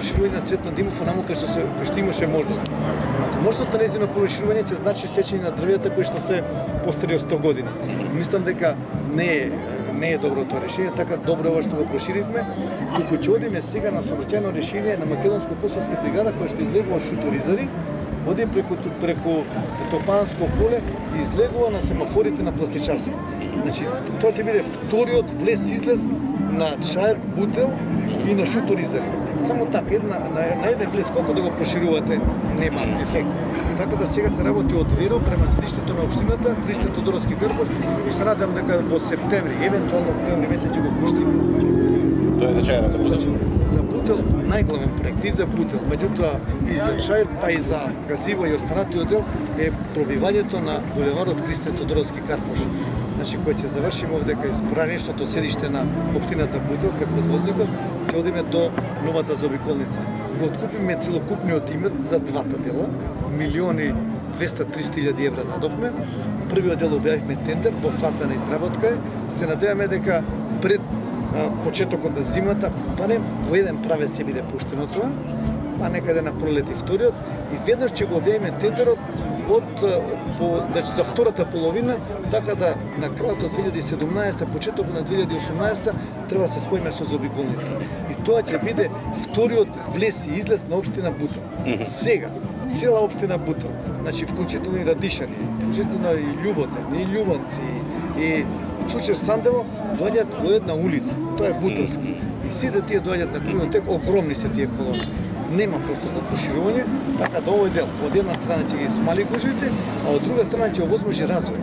проширување на Цветна Димов онаму кај што имаше можност. Можното нејзино проширување ќе значи сечење на дрвета кои што се постари од 100 години. Мислам дека не е добро тоа решение, така добро ова што го проширивме, туку ќе одиме сега на сообраќајно решение на Македонско-Косовска бригада која што излегува шуторизари, оди преку Топанско поле и излегува на семафорите на Пластичарски. Значи, тоа ќе биде вториот влез-излез на Чаер, Бутел и на шуторизари. Само така, на еден влез, колку да го проширувате, нема ефект. Така да сега се работи од Веро према седиштето на општината, Христо Тодоровски Карпош, и се надам дека во септември, евентуално октомври месец ќе го пуштиме. Тоа е за Чаер, за Бутел? За Бутел најглавен проект и за Бутел, меѓутоа и за Чаер, па и за Газиво и останатиот дел е пробивањето на булеварот Христо Тодоровски Карпош. Значи, кој ќе завршиме овде кај поранешното седиште на општината Бутел, како подвозникот, ќе одиме до новата заобиколница. Го откупиме целокупниот имот за двата дела, 1.200.000-300.000 евра дадовме. Првиот дел објавивме тендер, во фаза на изработка е. Се надеваме дека пред почетокот на зимата, барем во еден правец ќе биде пуштено тоа, а некаде на пролет и вториот, и веднаш ќе го објавиме тендерот значи за втората половина, така да на крајот од 2017, почетокот на 2018 треба да се споиме со заобиколница. И тоа ќе биде вториот влез и излез на општина Бутел. Сега, цела општина Бутел, значи вклучително и Радишани, вклучително и Љуботен, и Љубанци, и Чучер Сандево, доаѓаат во една улица, тоа е Бутелски. И сите тие доаѓаат на круготек, огромни се тие колони. Нема простор за проширување, така да овој дел од една страна ќе ги смали гужвите, а од друга страна ќе овозможи развој.